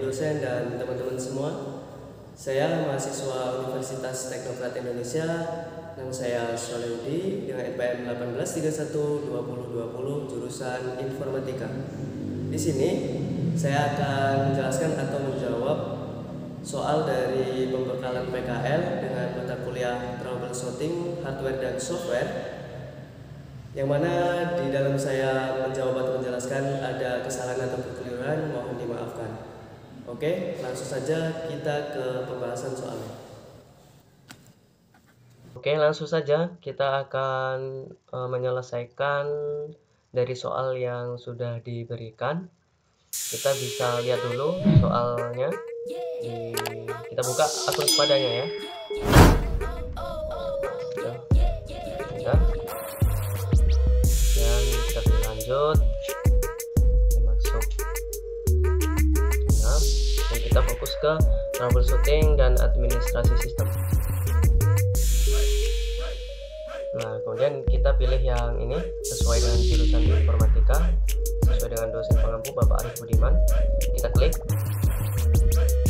dosen dan teman-teman semua. Saya mahasiswa Universitas Teknokrat Indonesia. Nama saya Solehudi dengan NPM 18312020 jurusan Informatika. Di sini saya akan menjelaskan atau menjawab soal dari pembekalan PKL dengan mata kuliah troubleshooting hardware dan software, yang mana di dalam saya menjawab atau menjelaskan ada kesalahan atau kekeliruan, mohon dimaafkan. Oke, langsung saja kita ke pembahasan soalnya. Oke, langsung saja kita akan menyelesaikan dari soal yang sudah diberikan. Kita bisa lihat dulu soalnya. Kita buka akun padanya ya. Sudah. Dan kita pilih lanjut. Masuk. Nah, dan kita fokus ke troubleshooting dan administrasi sistem. Nah, kemudian kita pilih yang ini sesuai dengan jurusan Informatika, sesuai dengan dosen pengampu Bapak Arif Budiman. Kita klik.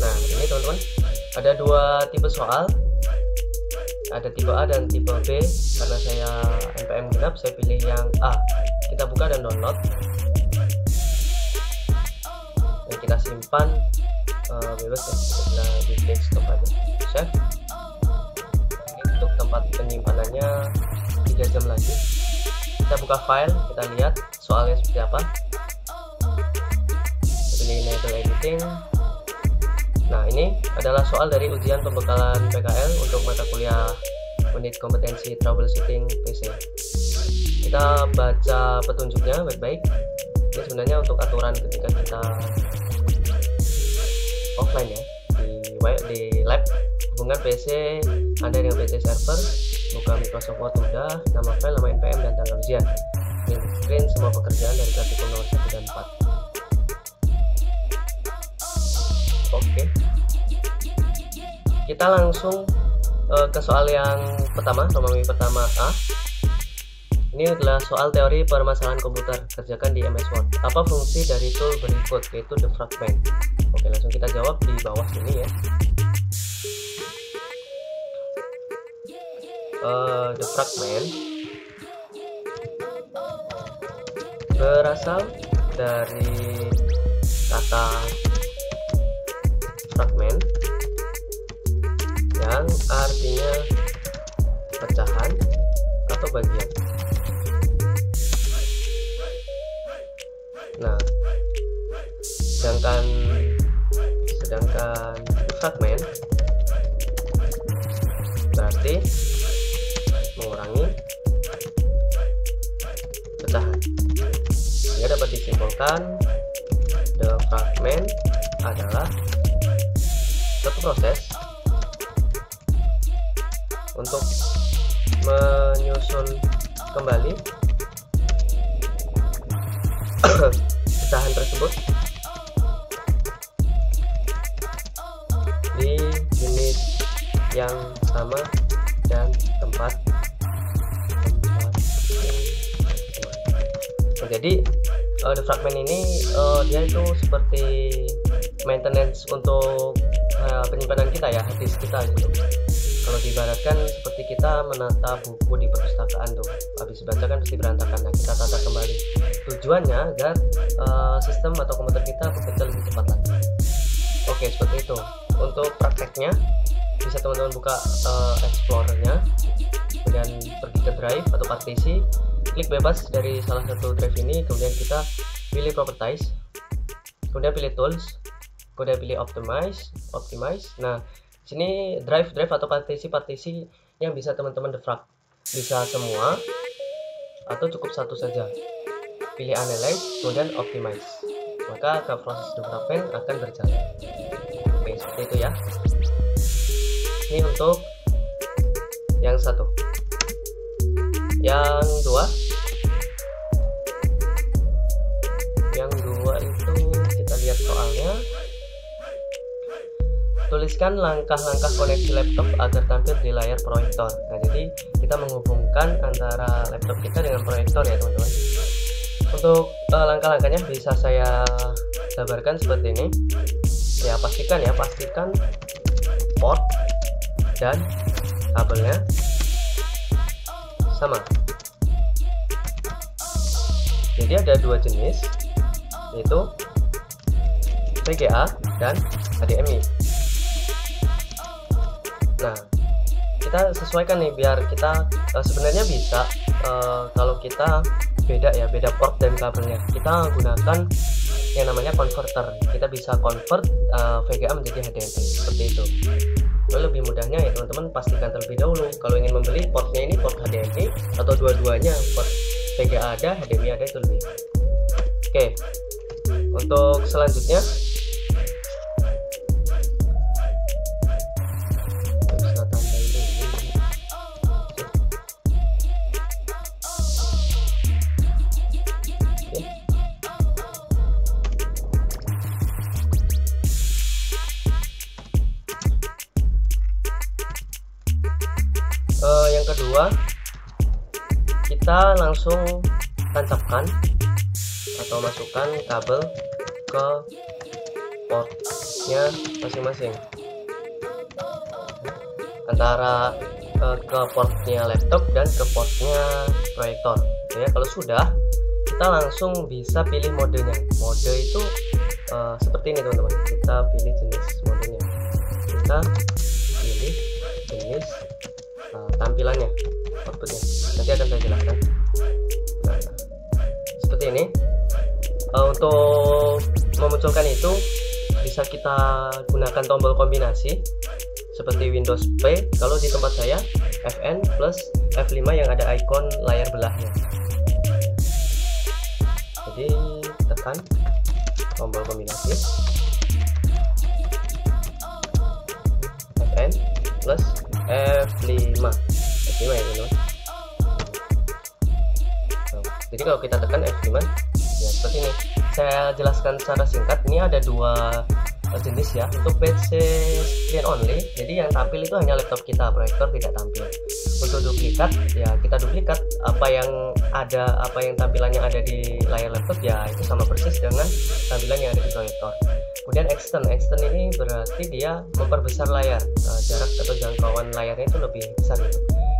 Nah, ini teman-teman, ada dua tipe soal, ada tipe A dan tipe B. Karena saya NPM genap, saya pilih yang A. Kita buka dan download. Ini kita simpan bebas ya, kita di desktop aja. Save. Untuk tempat penyimpanannya 3 jam lagi. Kita buka file, kita lihat soalnya seperti apa. Kita pilih enable editing. Nah, ini adalah soal dari ujian pembekalan PKL untuk mata kuliah unit kompetensi troubleshooting PC. Kita baca petunjuknya baik-baik. Ini sebenarnya untuk aturan ketika kita offline ya, di lab. Hubungan PC Anda dengan PC server, buka Microsoft Word udah, nama file, nama NPM, dan tanggal ujian. Ini screen semua pekerjaan dari praktikum nomor 1 dan 4. Oke. Kita langsung ke soal yang pertama, nomor pertama A. Ini adalah soal teori permasalahan komputer, kerjakan di MS Word. Apa fungsi dari tool berikut, yaitu the fragment? Oke, langsung kita jawab di bawah sini ya. The fragment berasal dari kata fragment yang artinya pecahan atau bagian. Nah, sedangkan fragment berarti mengurangi pecahan. Sehingga dapat disimpulkan the fragment adalah suatu proses untuk menyusun kembali pecahan tersebut di unit yang sama dan tempat yang jadi the fragment ini dia itu seperti maintenance untuk penyimpanan kita ya, hard disk kita gitu. Kalau diibaratkan seperti kita menata buku di perpustakaan tuh, habis baca kan pasti berantakan. Nah, kita tata kembali. Tujuannya agar sistem atau komputer kita bekerja lebih cepat lagi. Oke, seperti itu. Untuk prakteknya bisa teman-teman buka Explorer-nya, kemudian pergi ke drive atau partisi, klik bebas dari salah satu drive ini, kemudian kita pilih properties, kemudian pilih tools, kemudian pilih optimize. Nah, sini drive atau partisi yang bisa teman-teman defrag, bisa semua atau cukup satu saja. Pilih analyze, kemudian optimize, maka proses defragment akan berjalan. Oke, seperti itu ya. Ini untuk yang satu. Yang dua itu kita lihat soalnya. Tuliskan langkah-langkah koneksi laptop agar tampil di layar proyektor. Nah, jadi kita menghubungkan antara laptop kita dengan proyektor ya teman-teman. Untuk langkah-langkahnya bisa saya gambarkan seperti ini. ya pastikan port dan kabelnya sama. Jadi ada dua jenis, yaitu VGA dan HDMI. Nah, kita sesuaikan nih biar kita sebenarnya bisa kalau kita beda port dan kabelnya, kita gunakan yang namanya converter. Kita bisa convert VGA menjadi HDMI seperti itu. Lalu lebih mudahnya ya teman-teman pastikan terlebih dahulu kalau ingin membeli portnya ini port HDMI atau dua-duanya, port VGA ada, HDMI ada, itu lebih. Oke, untuk selanjutnya bisa tambahin ini. Yang kedua, kita langsung tancapkan atau masukkan kabel ke portnya masing-masing, antara ke portnya laptop dan ke portnya proyektor ya. Kalau sudah, kita langsung bisa pilih modenya. Mode itu seperti ini teman-teman, kita pilih jenis modenya, kita pilih jenis tampilannya, outputnya nanti akan saya jelaskan. Nah, seperti ini. Untuk memunculkan itu bisa kita gunakan tombol kombinasi seperti Windows P. Kalau di tempat saya Fn plus F5 yang ada ikon layar belahnya. Jadi tekan tombol kombinasi Fn plus F5 ya teman-teman. Jadi kalau kita tekan F5 ya seperti ini. Saya jelaskan secara singkat, ini ada dua jenis ya. Untuk PC screen only, jadi yang tampil itu hanya laptop kita, proyektor tidak tampil. Untuk duplikat ya kita duplikat apa yang tampilannya ada di layar laptop ya itu sama persis dengan tampilan yang ada di proyektor. Kemudian extend ini berarti dia memperbesar layar, jarak atau jangkauan layarnya itu lebih besar gitu.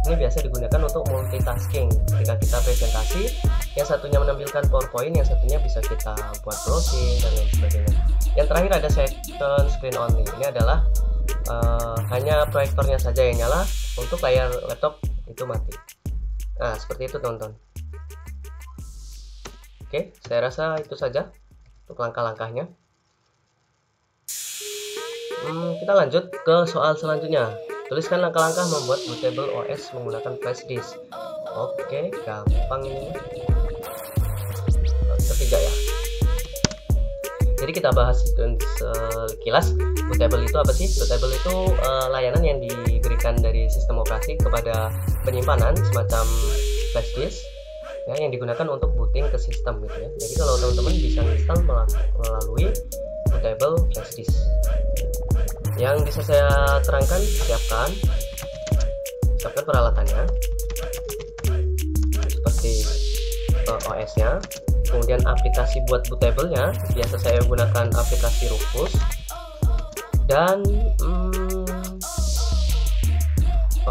Ini biasa digunakan untuk multitasking. Ketika kita presentasi, yang satunya menampilkan PowerPoint, yang satunya bisa kita buat browsing dan lain sebagainya. Yang terakhir ada second screen only. Ini adalah hanya proyektornya saja yang nyala, untuk layar laptop itu mati. Nah, seperti itu teman-teman. Oke, saya rasa itu saja untuk langkah-langkahnya. Kita lanjut ke soal selanjutnya. Tuliskan langkah-langkah membuat bootable OS menggunakan flash disk. Oke, gampang ini. Ketiga ya. Jadi kita bahas sekilas. Bootable itu apa sih? Bootable itu layanan yang diberikan dari sistem operasi kepada penyimpanan semacam flash disk ya, yang digunakan untuk booting ke sistem gitu ya. Jadi kalau teman-teman bisa install melalui bootable flash disk. Yang bisa saya terangkan, siapkan peralatannya seperti OS-nya, kemudian aplikasi buat bootable-nya. Biasa saya gunakan aplikasi Rufus, dan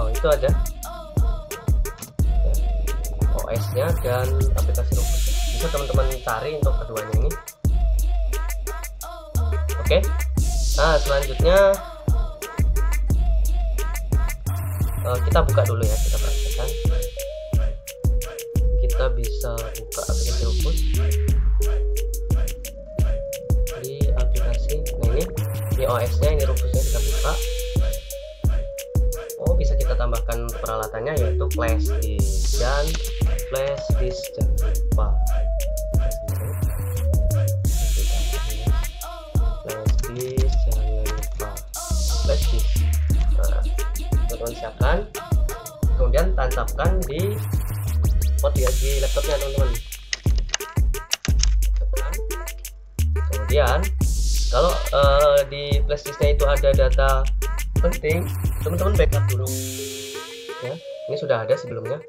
itu aja OS-nya dan aplikasi Rufus. Bisa teman-teman cari untuk keduanya ini. Oke. Nah, selanjutnya kita buka dulu ya, kita praktekkan. Kita bisa buka aplikasi Rufus di aplikasi. Nah, ini OS-nya, ini Rufusnya kita buka. Oh, bisa kita tambahkan peralatannya yaitu flash disk dan flash disk, jangan lupa. Siapkan, kemudian tancapkan di port USB laptopnya teman-teman. Kemudian kalau di flash disknya itu ada data penting, teman-teman backup dulu ya. Ini sudah ada sebelumnya.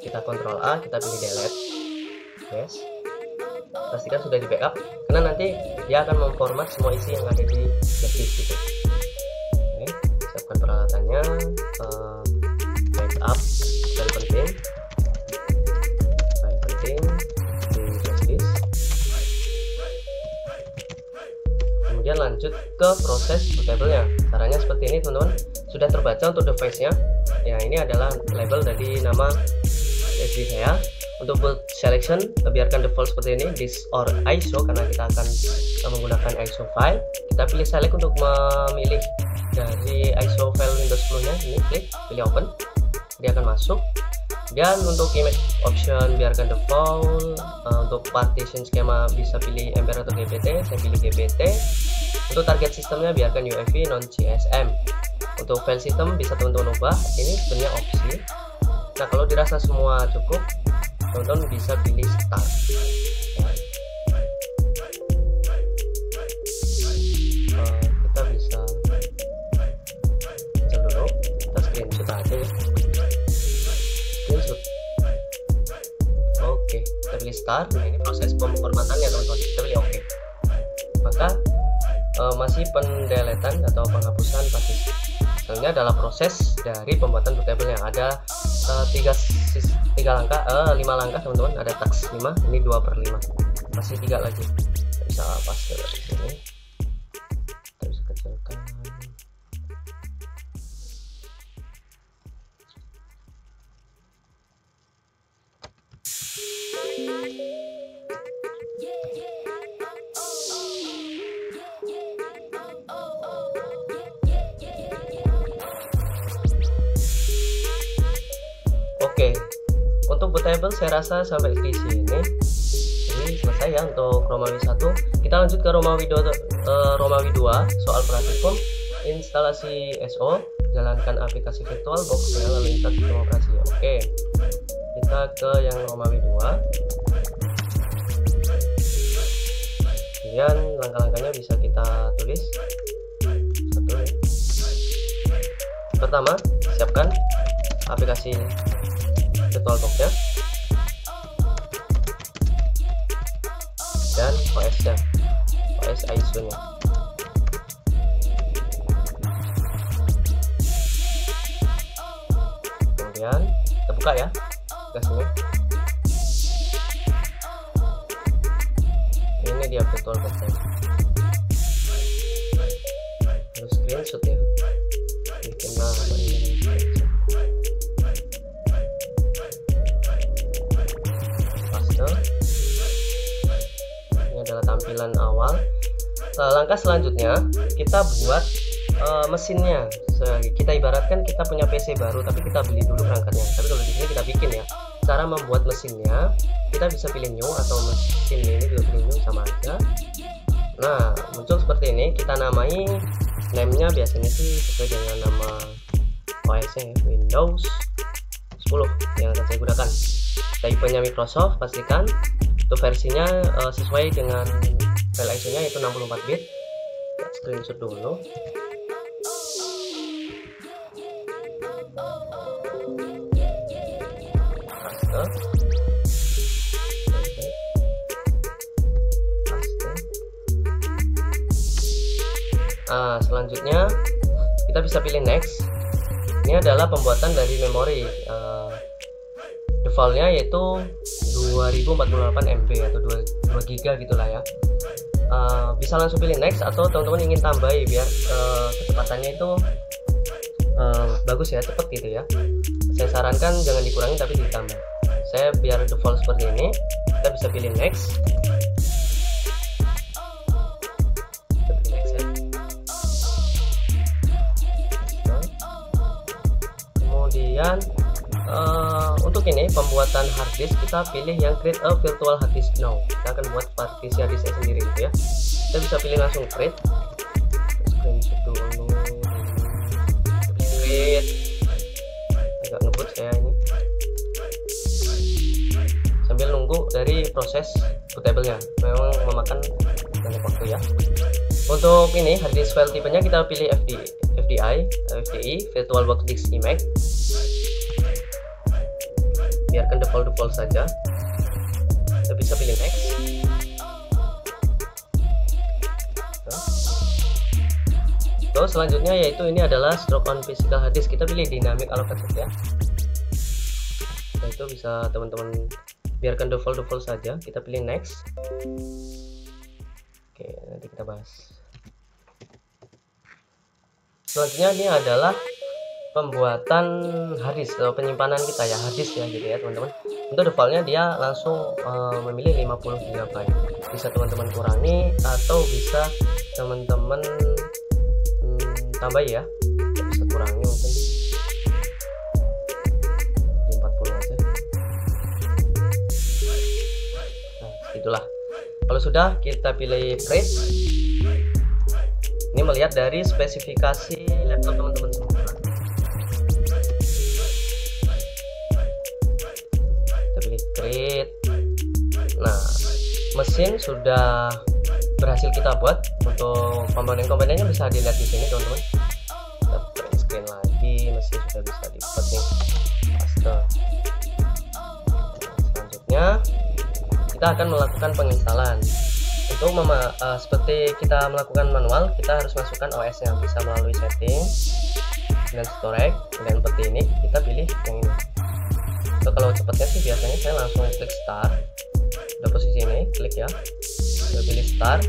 Kita Ctrl A, kita pilih delete, yes. pastikan sudah di backup, karena nanti dia akan memformat semua isi yang ada di flash disk gitu. Oke, siapkan peralatannya, backup file penting di flash disk. Kemudian lanjut ke proses bootable-nya. Caranya seperti ini teman-teman. Sudah terbaca untuk device-nya. Ya, ini adalah label dari nama SSD saya. Untuk boot selection, biarkan default seperti ini, disk or ISO, karena kita akan menggunakan ISO file. Kita pilih select untuk memilih dari ISO file Windows 10-nya. Ini klik, pilih open, dia akan masuk. Dan untuk image option biarkan default. Untuk partition skema bisa pilih MBR atau GPT, saya pilih GPT. Untuk target sistemnya biarkan UEFI non CSM. Untuk file system bisa teman-teman ubah, ini sebenarnya opsi. Nah, kalau dirasa semua cukup, teman-teman bisa pilih start. Kita bisa cancel dulu, kita screenshot aja ya. Screenshot. Oke, kita pilih start. Nah, ini proses pemformatannya teman-teman, kita pilih oke. Maka masih pendeletan atau penghapusan partition. Selanjutnya adalah proses dari pembuatan bootable yang ada 5 langkah teman-teman. Ada task 5, ini 2/5, masih 3 lagi. Kita bisa paste di sini, kita bisa kecilkan. Oke, untuk bootable saya rasa sampai di sini. Jadi selesai ya untuk Romawi 1. Kita lanjut ke Romawi 2 soal praktikum. Instalasi SO, jalankan aplikasi VirtualBox ya, lalu install sistem operasi. Oke, kita ke yang Romawi 2. Kemudian langkah-langkahnya bisa kita tulis. Satu ya. Pertama, siapkan aplikasi VirtualBox-nya dan OS-nya, OS ISO-nya. Kemudian kita buka ya aplikasinya. Ini dia VirtualBox-nya. Harus screenshot ya. Bikin nama ini. Ini adalah tampilan awal. Langkah selanjutnya kita buat mesinnya. Kita ibaratkan kita punya PC baru tapi kita beli dulu perangkatnya. Tapi kalau di sini kita bikin ya. Cara membuat mesinnya, kita bisa pilih new atau mesin ini juga pilih new, sama aja. Nah, muncul seperti ini. Kita namai, name-nya biasanya sih sesuai dengan nama OS-nya ya, Windows 10 yang akan saya gunakan. Tipenya Microsoft, pastikan. Untuk versinya sesuai dengan file ISO-nya yaitu 64 bit. Kita screenshot dulu. Selanjutnya kita bisa pilih next. Ini adalah pembuatan dari memori. Defaultnya yaitu 2048 MB atau 2 GB gitulah ya. Bisa langsung pilih next atau teman-teman ingin tambahi biar kecepatannya itu bagus ya, cepet gitu ya. Saya sarankan jangan dikurangi tapi ditambah. Saya biar default seperti ini. Kita bisa pilih next. Kita pilih next ya. Kemudian untuk ini pembuatan hard disk kita pilih yang create a virtual hard disk now. Kita akan buat partisi hard disk sendiri gitu ya. Kita bisa pilih langsung create. Screenshot dulu. Create. Agak ngebut saya ini. Sambil nunggu dari proses bootable-nya. Memang memakan banyak waktu ya. Untuk ini hard disk file tipenya kita pilih FDI, VirtualBox Disk Image. Biarkan default saja. Kita bisa pilih next. selanjutnya yaitu ini adalah stroke on physical hard disk. Kita pilih dynamic allocated ya. Nah, itu bisa teman-teman biarkan default saja. Kita pilih next. Oke, nanti kita bahas. Selanjutnya ini adalah pembuatan hard disk atau penyimpanan kita ya, hard disk ya gitu ya teman-teman. Untuk defaultnya dia langsung memilih 50 GB. Bisa teman-teman kurangi atau bisa teman-teman tambah ya, bisa kurangi mungkin di 40 aja. Nah itulah, kalau sudah kita pilih create. Ini melihat dari spesifikasi laptop teman-teman semua. Kita pilih create. Nah mesin sudah berhasil kita buat. Untuk komponen-komponennya bisa dilihat di sini teman-teman. Kita print screen lagi, mesin sudah bisa dibuat nih, paste. Selanjutnya kita akan melakukan penginstalan. Untuk seperti kita melakukan manual, kita harus masukkan OS yang bisa melalui setting dan storage, dan seperti ini kita pilih yang ini. So, kalau cepatnya sih biasanya saya langsung klik start. Udah posisi ini, klik ya, kita pilih start.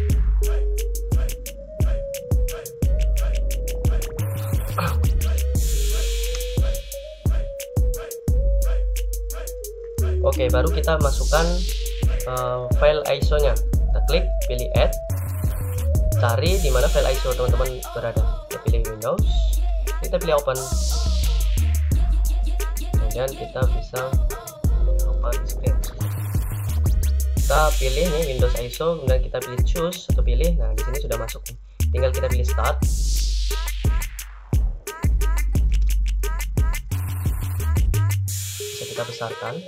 Oke, baru kita masukkan file ISO-nya. Kita klik, pilih add, cari di mana file ISO teman-teman berada. Kita pilih Windows, kita pilih open, kemudian kita bisa open screen. Kita pilih nih Windows ISO, kemudian kita pilih choose atau pilih. Nah di sini sudah masuk, tinggal kita pilih start. Bisa kita besarkan.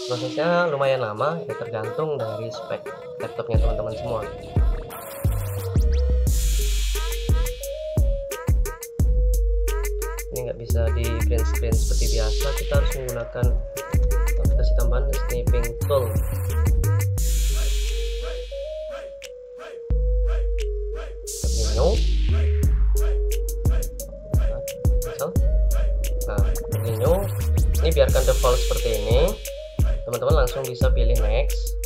Prosesnya lumayan lama ya, tergantung dari spek laptopnya teman-teman semua. Ini nggak bisa di green screen seperti biasa, kita harus menggunakan aplikasi tambahan snipping tool. New. Nah, new. Ini biarkan default seperti ini. Teman-teman langsung bisa pilih next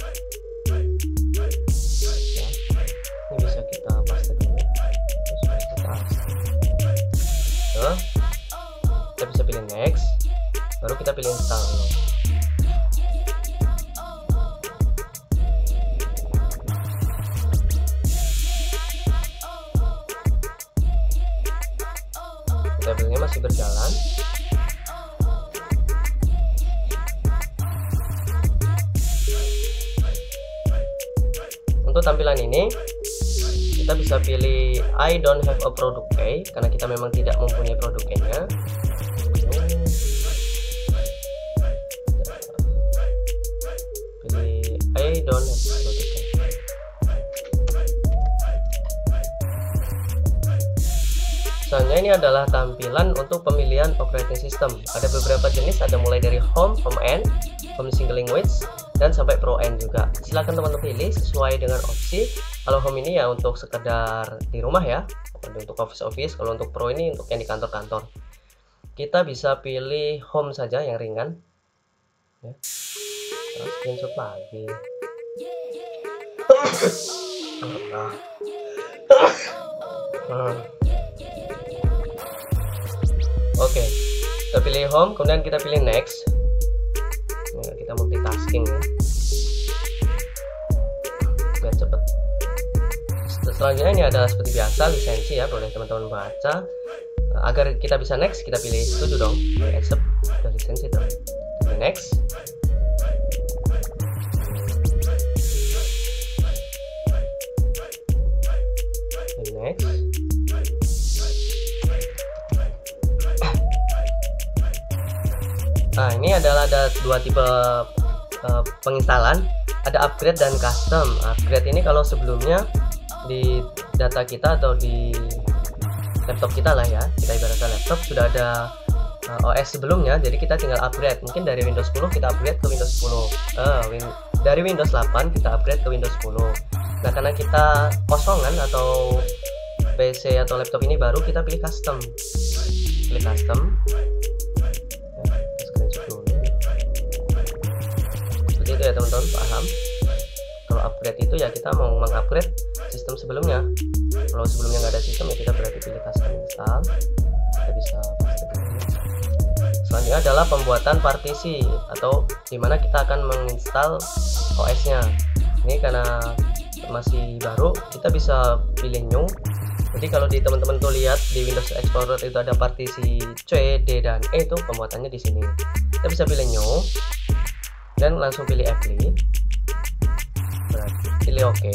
ya. Ini bisa kita paste dulu, terus paste nah, kita bisa pilih next, baru kita pilih install. Tabelnya masih berjalan. Untuk tampilan ini kita bisa pilih I don't have a product key karena kita memang tidak mempunyai produk key-nya. Pilih I don't have a product key. Selanjutnya ini adalah tampilan untuk pemilihan operating system. Ada beberapa jenis, ada mulai dari home end, home single language, dan sampai Pro End juga. Silahkan teman-teman pilih sesuai dengan opsi. Kalau home ini ya untuk sekedar di rumah ya, untuk office. Kalau untuk Pro ini untuk yang di kantor-kantor. Kita bisa pilih home saja yang ringan ya. Terus screenshot lagi. Oke, kita pilih home, kemudian kita pilih next. Kita multitasking ya, biar cepet. Selanjutnya ini adalah seperti biasa lisensi ya, boleh teman-teman baca. Agar kita bisa next, kita pilih setuju dong, pilih accept, udah lisensi dong, pilih next. Pilih next. Nah ini adalah ada dua tipe penginstalan, ada upgrade dan custom. Upgrade ini kalau sebelumnya di data kita atau di laptop kita lah ya, kita ibaratkan laptop sudah ada OS sebelumnya, jadi kita tinggal upgrade. Mungkin dari Windows 10 kita upgrade ke Windows 10, dari Windows 8 kita upgrade ke Windows 10. Nah, karena kita kosongan atau PC atau laptop ini baru, kita pilih custom. Pilih custom. Screenshot dulu. Seperti itu ya teman-teman, paham? Kalau upgrade itu ya kita mau mengupgrade sistem sebelumnya. Kalau sebelumnya nggak ada sistem ya kita berarti pilih custom install. Kita bisa paste dulu. Selanjutnya adalah pembuatan partisi atau dimana kita akan menginstal OS-nya. Ini karena masih baru, kita bisa pilih new. Jadi kalau di teman-teman tuh lihat di Windows Explorer itu ada partisi C, D, dan E, itu pembuatannya di sini. Kita bisa pilih new dan langsung pilih apply. Berarti pilih OK.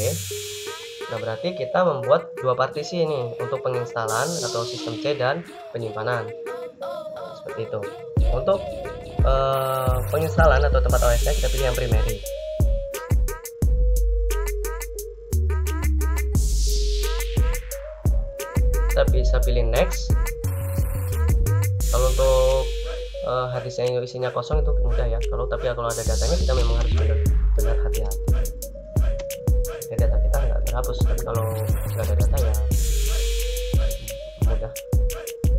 Nah, berarti kita membuat dua partisi ini untuk penginstalan atau sistem C dan penyimpanan. Seperti itu. Untuk penginstalan atau tempat OS-nya kita pilih yang primary. Kita bisa pilih next. Kalau untuk harddisknya yang isinya kosong itu mudah ya. Tapi kalau ada datanya kita memang harus benar-benar hati-hati. Ya, data kita nggak terhapus, tapi kalau nggak ada data ya mudah.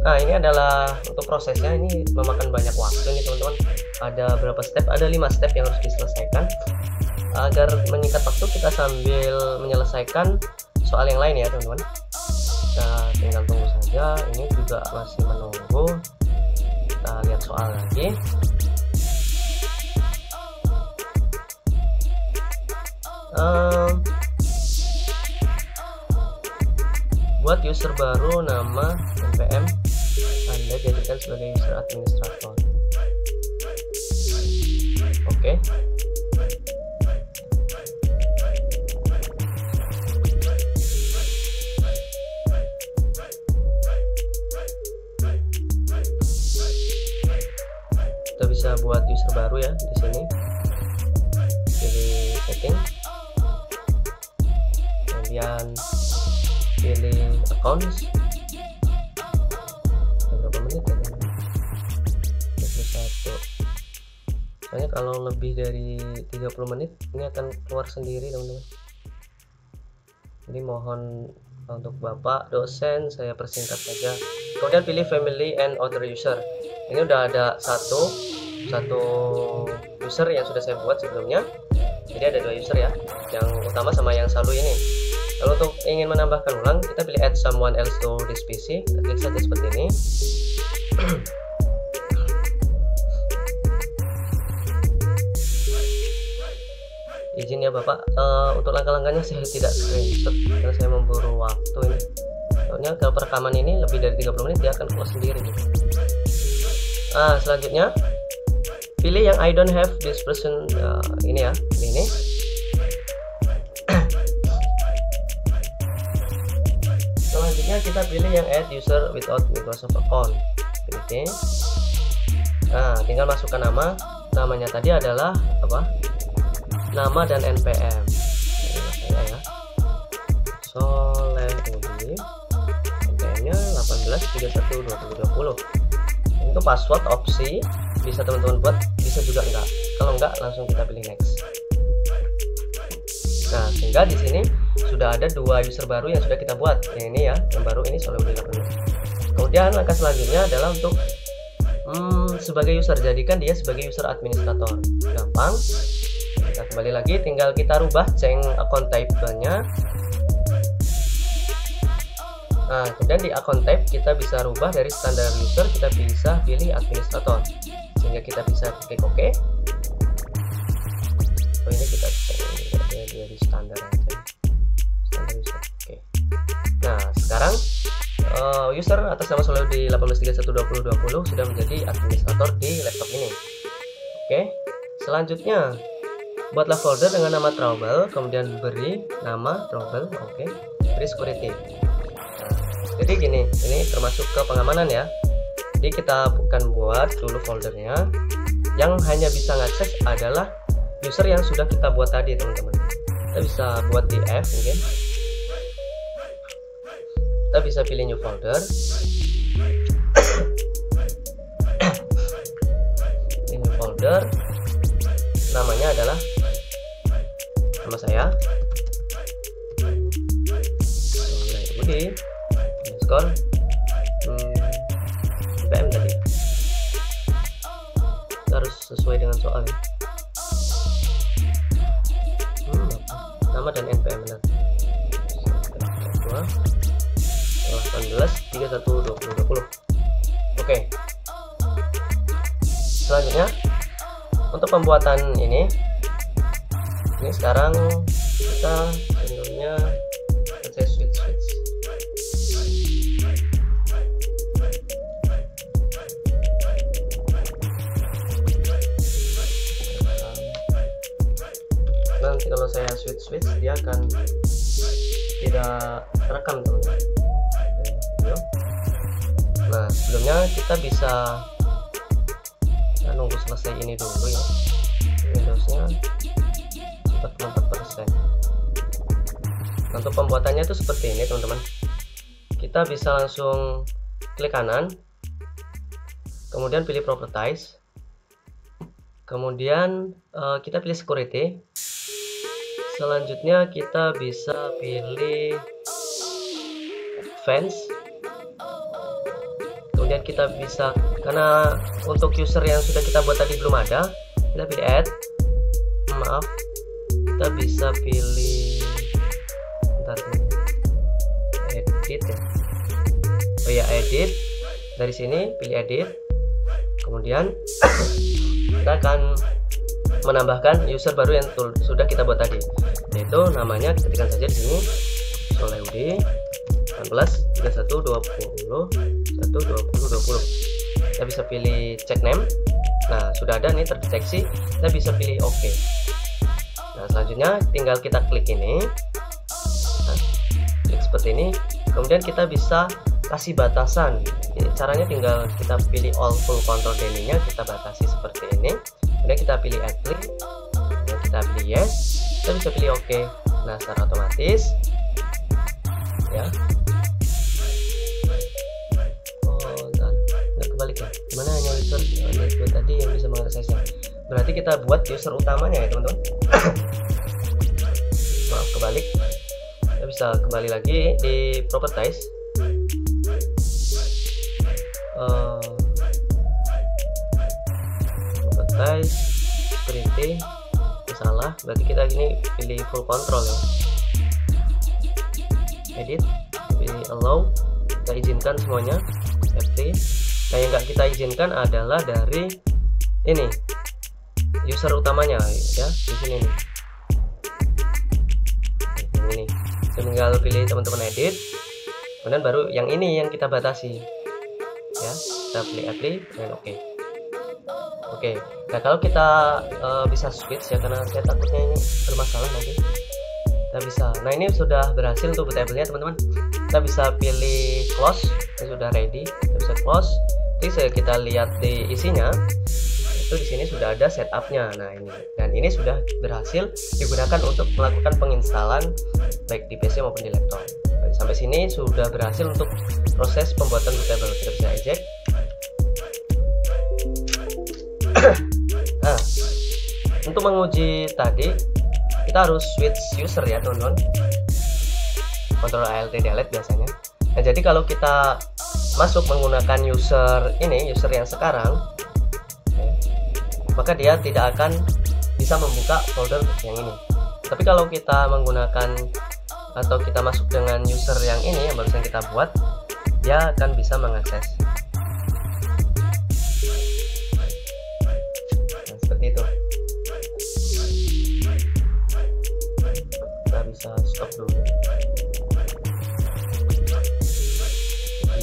Nah, ini adalah untuk prosesnya, ini memakan banyak waktu nih teman-teman. Ada berapa step? Ada 5 step yang harus diselesaikan. Agar menyingkat waktu kita sambil menyelesaikan soal yang lain ya teman-teman. Kita tinggal tunggu saja, ini juga masih menunggu. Kita lihat soal lagi. Buat user baru, nama npm Anda jadikan sebagai user administrator. Oke. Kita bisa buat user baru ya di sini. Pilih setting. Kemudian pilih accounts. Berapa menit ya? 21. Soalnya kalau lebih dari 30 menit ini akan keluar sendiri teman-teman. Jadi mohon untuk Bapak dosen saya persingkat saja. Kemudian pilih family and other user. Ini udah ada satu user yang sudah saya buat sebelumnya. Jadi ada 2 user ya, yang utama sama yang selalu ini. Kalau untuk ingin menambahkan ulang, kita pilih add someone else to this PC. Kita klik saja seperti ini. Izin ya Bapak, untuk langkah-langkahnya saya tidak screenshot karena saya memburu waktu ini. Soalnya kalau perekaman ini lebih dari 30 menit dia akan keluar sendiri gitu. Selanjutnya pilih yang I don't have this person, ini ya, ini. Selanjutnya kita pilih yang add user without Microsoft account. Pilih. Nah, tinggal masukkan nama. Namanya tadi adalah apa? Nama dan npm. Saya ya. Solehudi. npm-nya 18312020. Itu password opsi. Bisa teman-teman buat, bisa juga enggak. Kalau enggak, langsung kita pilih next. Nah, sehingga di sini sudah ada 2 user baru yang sudah kita buat. Yang ini ya, yang baru ini Solehudi 18. Kemudian langkah selanjutnya adalah untuk sebagai user, jadikan dia sebagai user administrator. Gampang. Kita kembali lagi, tinggal kita rubah change account type-nya. Nah, kemudian di account type kita bisa rubah dari standar user, kita bisa pilih administrator, sehingga kita bisa klik OK. Ini kita bisa dari standar aja, standar user. Oke. Nah, sekarang user atas nama Solehudi 18312020 sudah menjadi administrator di laptop ini. Oke. Selanjutnya buatlah folder dengan nama trouble, kemudian beri nama trouble. Oke. Beri security. Jadi gini, ini termasuk ke pengamanan ya. Jadi kita akan buat dulu foldernya. Yang hanya bisa ngakses adalah user yang sudah kita buat tadi teman-teman. Kita bisa buat di F mungkin. Kita bisa pilih new folder. Ini new folder. Namanya adalah nama saya. ID underscore npm tadi. Kita harus sesuai dengan soal ya. Nama dan npm benar. 18 31 2020. Oke. Selanjutnya untuk pembuatan ini sekarang kita sebelumnya saya switch. Nanti kalau saya switch dia akan tidak terekam teman-teman. Nah sebelumnya kita bisa nunggu selesai ini dulu ya. Windowsnya 44%. Untuk pembuatannya itu seperti ini teman-teman. Kita bisa langsung klik kanan, kemudian pilih properties, kemudian kita pilih security. Selanjutnya kita bisa pilih advanced. Kemudian kita bisa, karena untuk user yang sudah kita buat tadi belum ada, kita pilih add. Maaf, kita bisa pilih edit ya. Oh ya, edit. Dari sini pilih edit. Kemudian kita akan menambahkan user baru yang sudah kita buat tadi, yaitu namanya ketikkan saja di sini Soleudi 18 31 20 1 20 20. Kita bisa pilih check name. Nah sudah ada nih terdeteksi, kita bisa pilih OK. Nah selanjutnya tinggal kita klik ini, klik seperti ini, kemudian kita bisa kasih batasan. Jadi, caranya tinggal kita pilih all full control DNI-nya, kita batasi seperti ini. Kemudian kita pilih apply, kemudian kita pilih yes, kita bisa pilih OK. Nah secara otomatis ya. Kebalik ya, dimana hanya user tadi yang bisa mengaksesnya. Berarti kita buat user utamanya ya teman-teman. Maaf, kebalik. Kita bisa kembali lagi di properties. Properties security salah, berarti kita ini pilih full control ya. Edit, pilih allow, kita izinkan semuanya. F3. Nah yang nggak kita izinkan adalah dari ini user utamanya ya, di sini nih. Ini tinggal pilih teman-teman edit, kemudian baru yang ini yang kita batasi ya. Kita pilih apply dan OK. Nah kalau kita bisa switch ya, karena saya takutnya ini bermasalah nanti. Kita bisa, nah ini sudah berhasil untuk bootable-nya teman-teman. Kita bisa pilih close, ini sudah ready. Kita bisa close. Jadi kita lihat di isinya, itu di sini sudah ada setupnya. Nah ini, dan ini sudah berhasil digunakan untuk melakukan penginstalan baik di PC maupun di laptop. Sampai sini sudah berhasil untuk proses pembuatan bootable. Kita bisa eject. Nah, untuk menguji tadi kita harus switch user ya teman-teman. Ctrl Alt delete biasanya. Nah jadi kalau kita masuk menggunakan user ini, user yang sekarang, maka dia tidak akan bisa membuka folder yang ini. Tapi kalau kita menggunakan atau kita masuk dengan user yang ini yang barusan kita buat, dia akan bisa mengakses. Nah, seperti itu. Kita bisa stop dulu.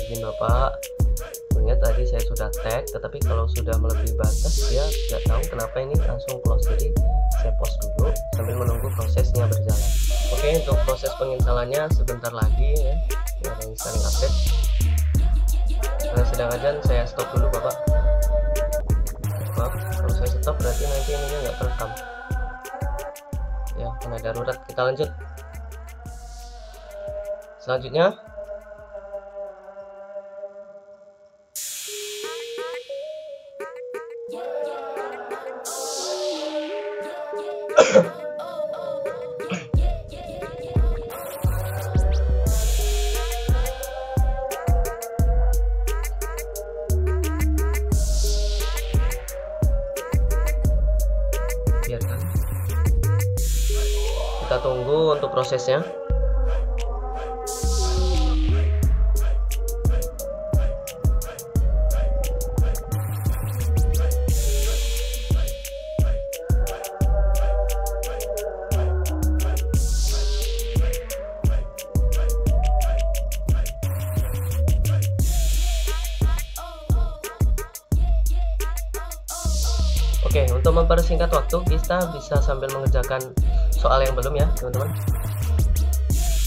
Izin Bapak, sebenarnya tadi saya sudah tag, tetapi kalau sudah melebihi batas dia tidak tahu kenapa ini langsung close. Jadi saya pause dulu sambil menunggu prosesnya berjalan. Oke, untuk proses penginstalannya sebentar lagi ya, ada installing update. Karena sedang ajan, saya stop dulu Bapak. Maaf, kalau saya stop berarti nanti ininya nggak terekam ya, karena darurat. Kita lanjut. Selanjutnya untuk prosesnya. Oke, untuk mempersingkat waktu kita bisa sambil mengerjakan soal yang belum ya teman-teman.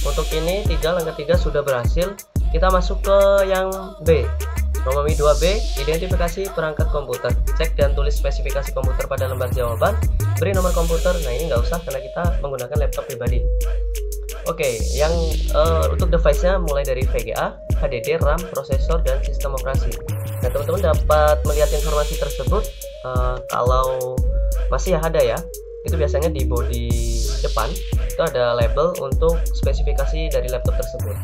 Untuk ini langkah 3 sudah berhasil. Kita masuk ke yang B, Romawi 2B, identifikasi perangkat komputer. Cek dan tulis spesifikasi komputer pada lembar jawaban. Beri nomor komputer. Nah ini nggak usah karena kita menggunakan laptop pribadi. Oke, yang untuk device-nya mulai dari VGA, HDD, RAM, prosesor, dan sistem operasi. Nah teman-teman dapat melihat informasi tersebut kalau masih ada ya, itu biasanya di bodi depan itu ada label untuk spesifikasi dari laptop tersebut.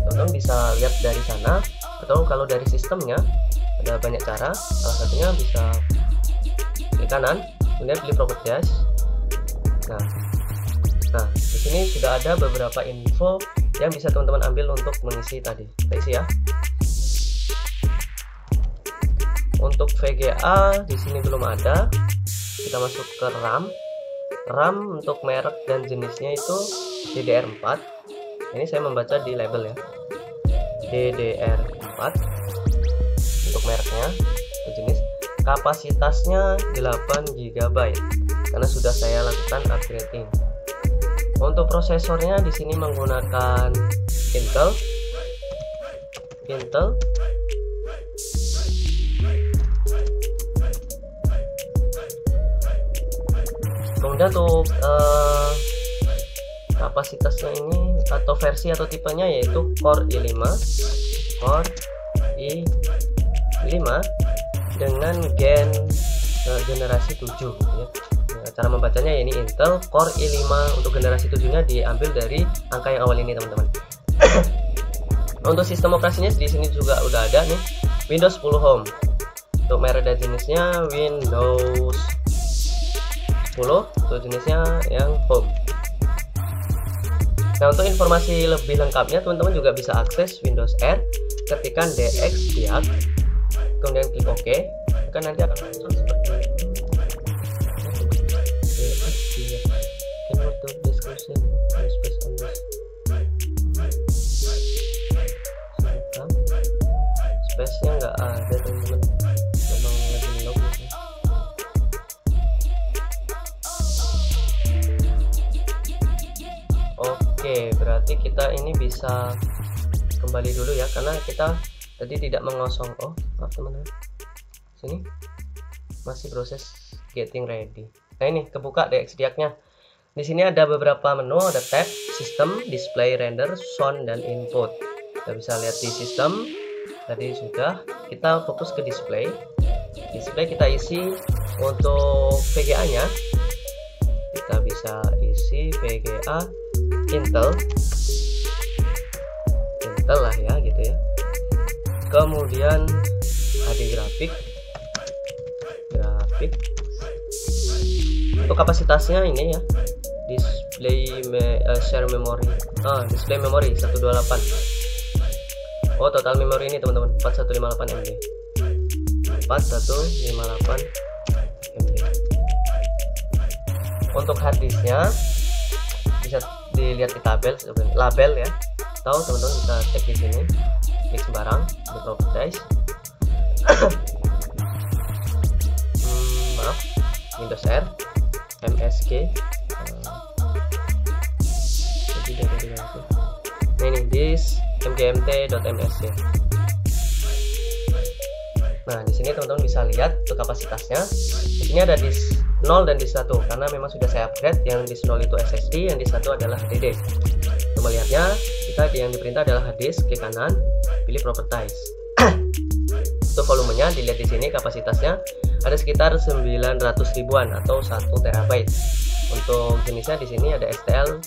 Teman-teman bisa lihat dari sana, atau kalau dari sistemnya ada banyak cara. Salah satunya bisa klik kanan, kemudian pilih properties. Nah di sini sudah ada beberapa info yang bisa teman-teman ambil untuk mengisi tadi. Kita isi ya. Untuk VGA di sini belum ada. Kita masuk ke RAM. RAM untuk merek dan jenisnya itu DDR4. Ini saya membaca di label ya. DDR4 untuk mereknya, untuk jenis. Kapasitasnya 8 GB karena sudah saya lakukan upgrading. Untuk prosesornya di sini menggunakan Intel. Kemudian untuk kapasitasnya ini atau versi atau tipenya yaitu Core i5 dengan generasi 7 ya. Nah, cara membacanya ya ini Intel Core i5 untuk generasi 7 nya diambil dari angka yang awal ini teman-teman. Untuk sistem operasinya di sini juga udah ada nih, Windows 10 Home. Untuk merek dan jenisnya Windows 10, untuk jenisnya yang Home. Nah untuk informasi lebih lengkapnya teman-teman juga bisa akses Windows R, ketikkan dx-diag, kemudian klik OK, maka nanti akan muncul seperti ini. dx-diag, convert to description, space on this. Space-nya nggak ada teman-teman, memang lagi lock gitu. Oke, berarti kita ini bisa kembali dulu ya, karena kita tadi tidak mengosong. Oh, maaf teman-teman. Sini masih proses getting ready. Nah ini kebuka dx-diag-nya. Di sini ada beberapa menu, ada tab, sistem, display, render, sound, dan input. Kita bisa lihat di sistem. Tadi sudah, kita fokus ke display. Display kita isi untuk VGA-nya. Kita bisa isi VGA Intel lah ya gitu ya. Kemudian HD grafik. Untuk kapasitasnya ini ya, share memory, display memory 128. Oh total memori ini teman-teman 4158 MB. 4158 MB. Untuk harddisknya bisa dilihat di label ya, atau teman-teman bisa cek di sini, klik sembarang di properties. Maaf, Windows R, MSG. Nah ini disk mgmt.msg. Nah di sini teman-teman bisa lihat untuk kapasitasnya. Di sini ada disk 0 dan disk 1 karena memang sudah saya upgrade. Yang disk 0 itu SSD, yang disk 1 adalah HDD. Untuk melihatnya, kita yang diperintah adalah hard disk, klik kanan, pilih properties. Untuk volumenya dilihat di sini, kapasitasnya ada sekitar 900 ribuan atau 1 terabyte. Untuk jenisnya di sini ada STL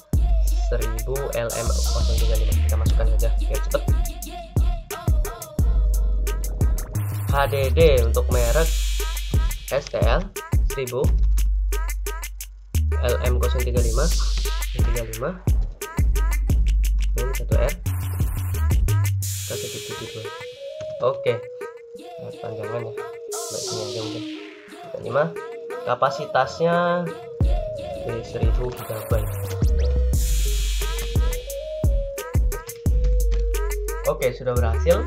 1000 LM035. Kita masukkan saja biar cepet. HDD untuk merek STL 1000 LM035. 135, ini 1R, ke 172. Oke, panjangan ya, sini aja mungkin 5. Kapasitasnya di 1000 GB. Oke, sudah berhasil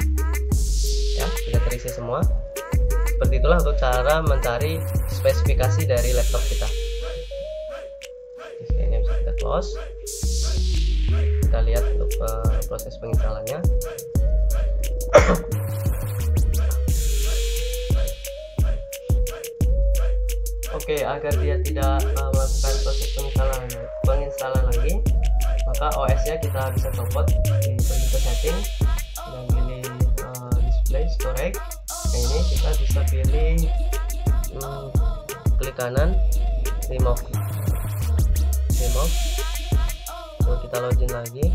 ya, sudah terisi semua. Seperti itulah untuk cara mencari spesifikasi dari laptop kita. Ini bisa kita close. Kita lihat untuk proses penginstalannya. Oke, agar dia tidak melakukan proses penginstalan lagi, maka OS-nya kita bisa copot, pergi ke setting dan pilih display storage. Nah, ini kita bisa pilih klik kanan, remove. Lalu kita login lagi.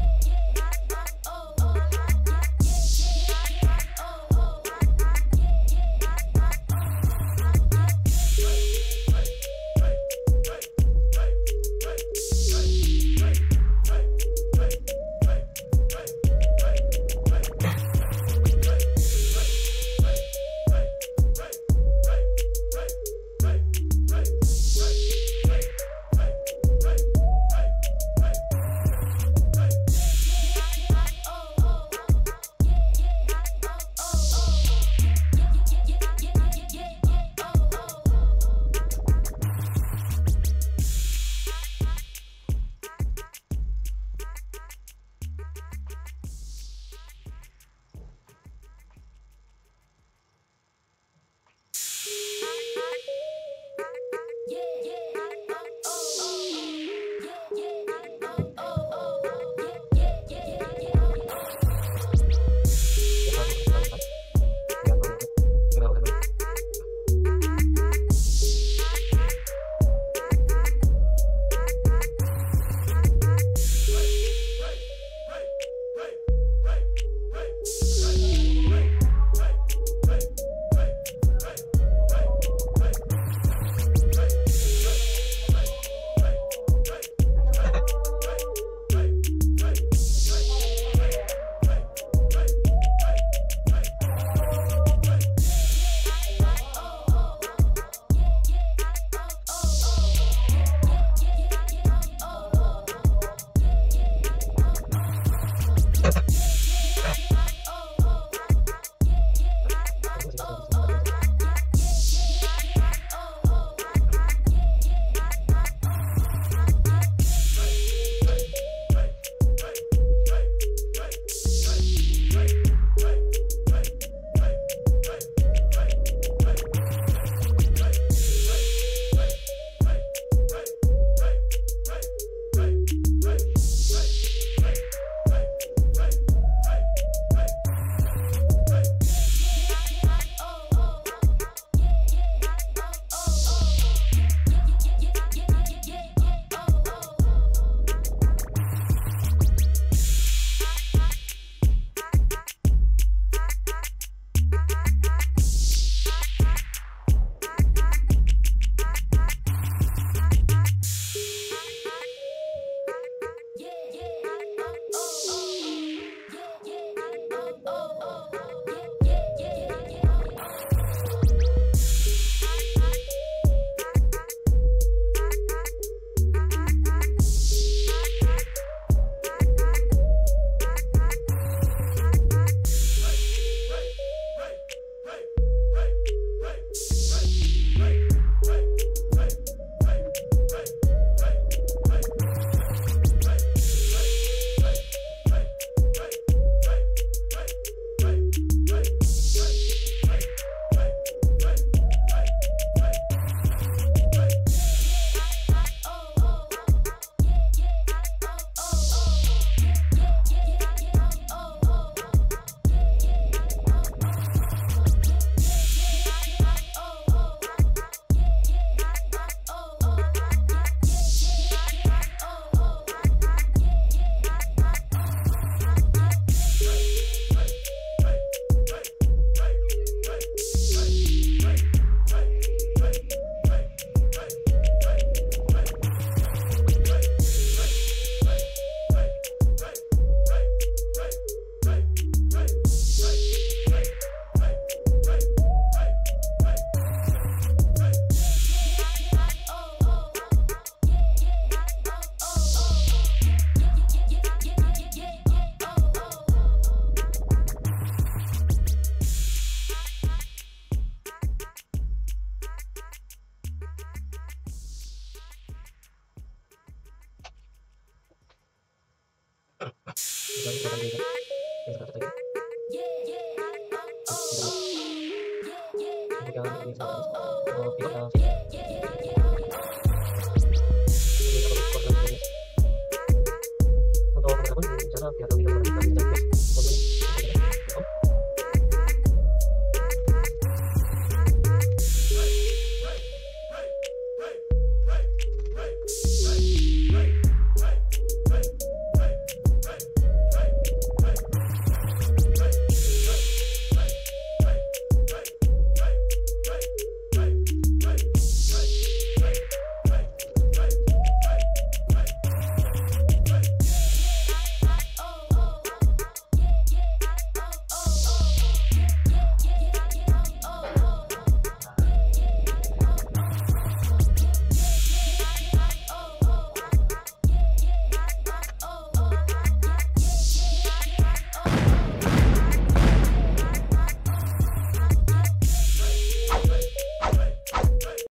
untuk